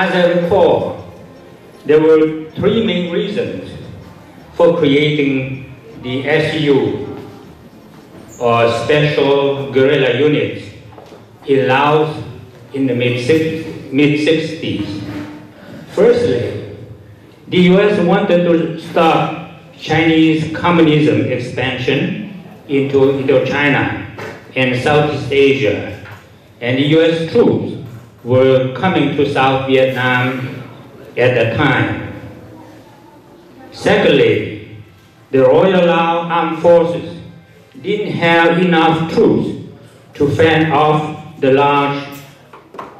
As I recall, there were three main reasons for creating the SGU, or Special Guerrilla Units, in Laos in the mid-60s. Firstly, the US wanted to stop Chinese communism expansion into Indochina and Southeast Asia, and the US troops were coming to South Vietnam at the time. Secondly, the Royal Lao Armed Forces didn't have enough troops to fend off the large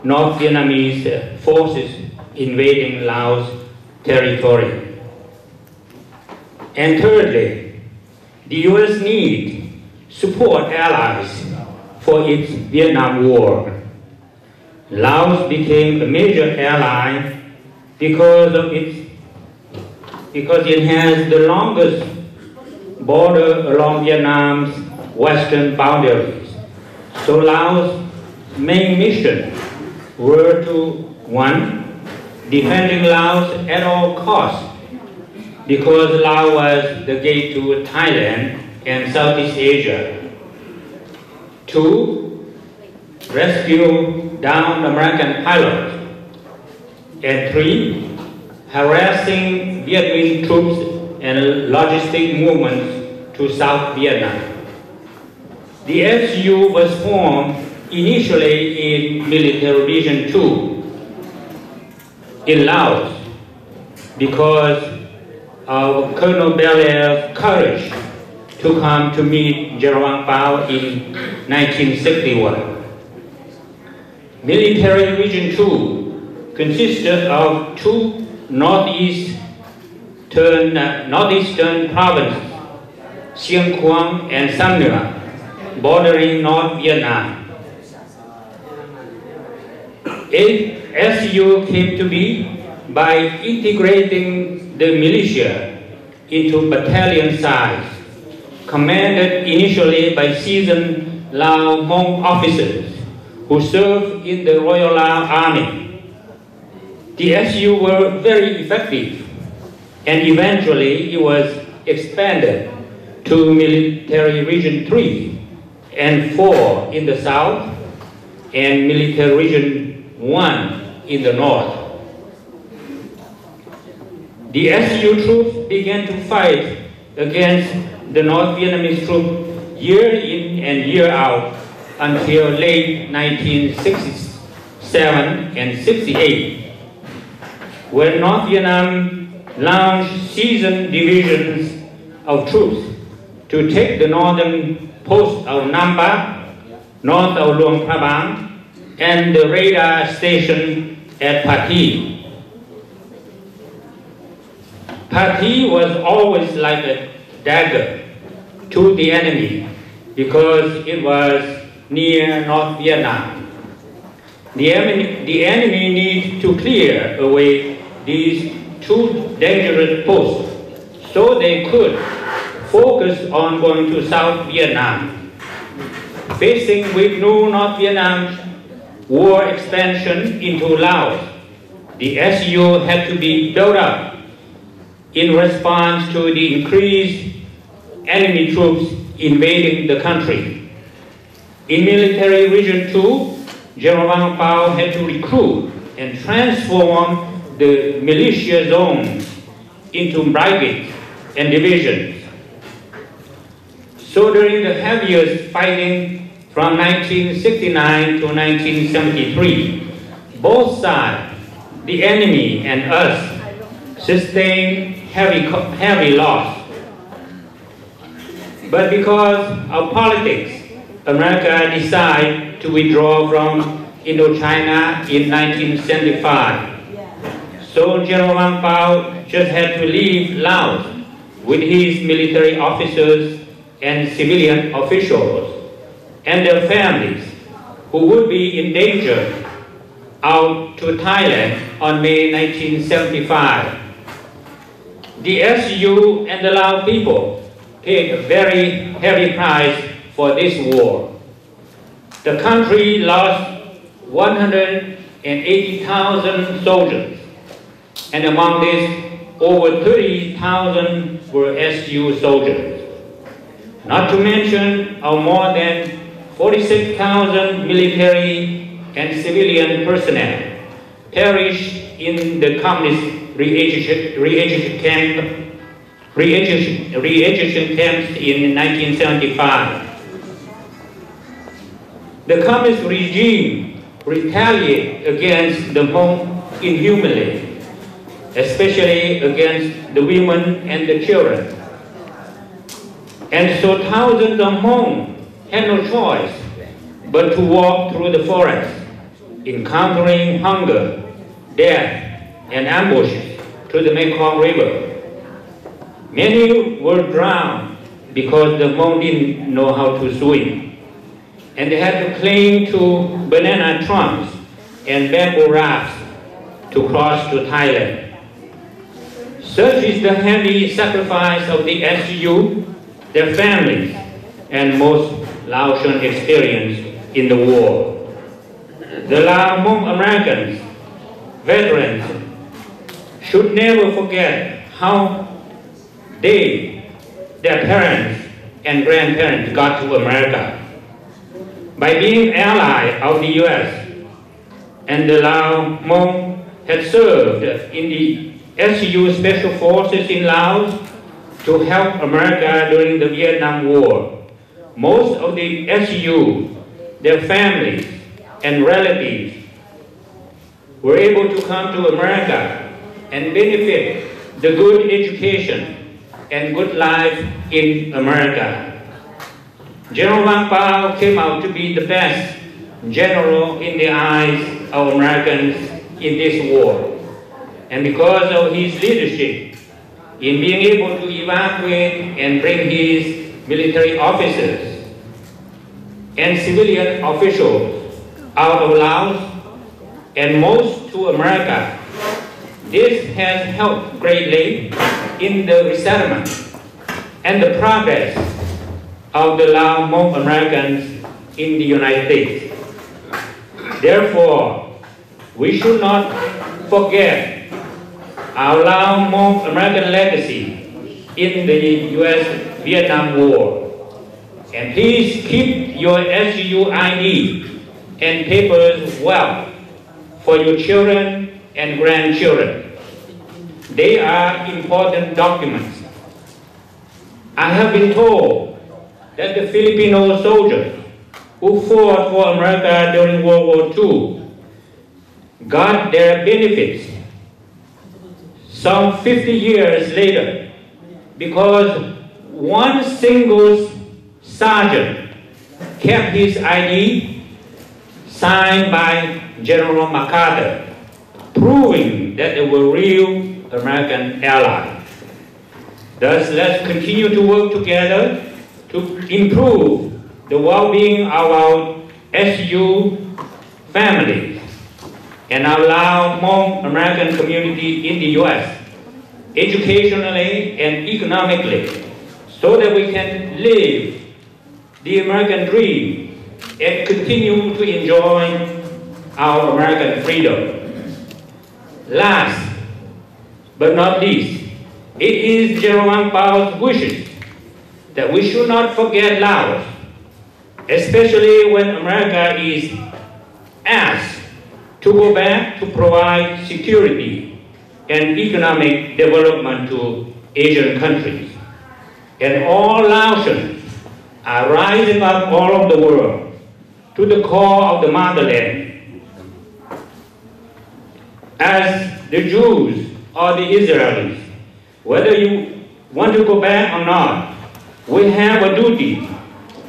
North Vietnamese forces invading Laos territory. And thirdly, the US needed support allies for its Vietnam War. Laos became a major ally because it has the longest border along Vietnam's western boundaries. So Laos' main mission were to, one, defending Laos at all costs, because Laos was the gate to Thailand and Southeast Asia. Two, rescue downed American pilots. And three, harassing Viet Minh troops and logistic movements to South Vietnam. The SGU was formed initially in Military Region 2 in Laos because of Colonel Belair's courage to come to meet General Pao in 1961. Military Region 2 consisted of two northeastern provinces, Siêng Khoang and Sam Nua, bordering North Vietnam. SGU came to be by integrating the militia into battalion size, commanded initially by seasoned Lao Hmong officers who served in the Royal Lao Army. The SGU were very effective, and eventually it was expanded to Military Region 3 and 4 in the south, and Military Region 1 in the north. The SGU troops began to fight against the North Vietnamese troops year in and year out until late 1967 and 68, when North Vietnam launched seasoned divisions of troops to take the northern post of Nam Ba, north of Luang Prabang, and the radar station at Pathi. Pathi was always like a dagger to the enemy because it was near North Vietnam. The enemy needed to clear away these two dangerous posts so they could focus on going to South Vietnam. Facing with new North Vietnam war expansion into Laos, the SGU had to be built up in response to the increased enemy troops invading the country. In Military Region 2, General Vang Pao had to recruit and transform the militia zones into brigades and divisions. So during the heaviest fighting from 1969 to 1973, both sides, the enemy and us, sustained heavy loss. But because of politics, America decided to withdraw from Indochina in 1975. So General Vang Pao just had to leave Laos with his military officers and civilian officials and their families who would be in danger out to Thailand on May 1975. The SGU and the Lao people paid a very heavy price for this war. The country lost 100 180,000 soldiers, and among these, over 30,000 were SGU soldiers. Not to mention our more than 46,000 military and civilian personnel perished in the communist re-education camps in 1975. The communist regime retaliated against the Hmong inhumanly, especially against the women and the children. And so thousands of Hmong had no choice but to walk through the forest, encountering hunger, death, and ambushes to the Mekong River. Many were drowned because the Hmong didn't know how to swim, and they had to cling to banana trunks and bamboo rafts to cross to Thailand. Such is the heavy sacrifice of the SGU, their families, and most Laotian experience in the war. The Lao Hmong Americans, veterans, should never forget how their parents and grandparents got to America. By being ally of the US, and the Lao Hmong had served in the SGU Special Forces in Laos to help America during the Vietnam War. Most of the SGU, their families and relatives, were able to come to America and benefit the good education and good life in America. General Vang came out to be the best general in the eyes of Americans in this war. And because of his leadership in being able to evacuate and bring his military officers and civilian officials out of Laos and most to America, this has helped greatly in the resettlement and the progress of the Lao Hmong Americans in the United States. Therefore, we should not forget our Lao Hmong American legacy in the US-Vietnam War. And please keep your SGU ID and papers well for your children and grandchildren. They are important documents. I have been told that the Filipino soldiers who fought for America during World War II got their benefits some 50 years later because one single sergeant kept his ID signed by General MacArthur, proving that they were real American allies. Thus, let's continue to work together to improve the well-being of our SGU families and our Lao Hmong American community in the US, educationally and economically, so that we can live the American dream and continue to enjoy our American freedom. Last but not least, it is General Vang Pao's wishes that we should not forget Laos, especially when America is asked to go back to provide security and economic development to Asian countries. And all Laotians are rising up all over the world to the call of the motherland. As the Jews or the Israelis, whether you want to go back or not, we have a duty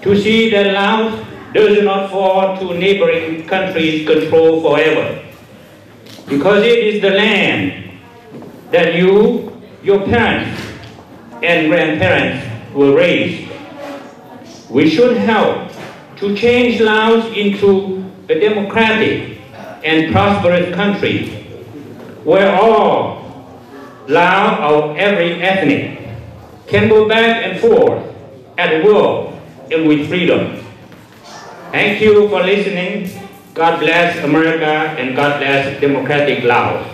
to see that Laos does not fall to neighboring countries' control forever. Because it is the land that you, your parents, and grandparents were raised. We should help to change Laos into a democratic and prosperous country where all Lao of every ethnic can go back and forth at will and with freedom. Thank you for listening, God bless America and God bless democratic Laos.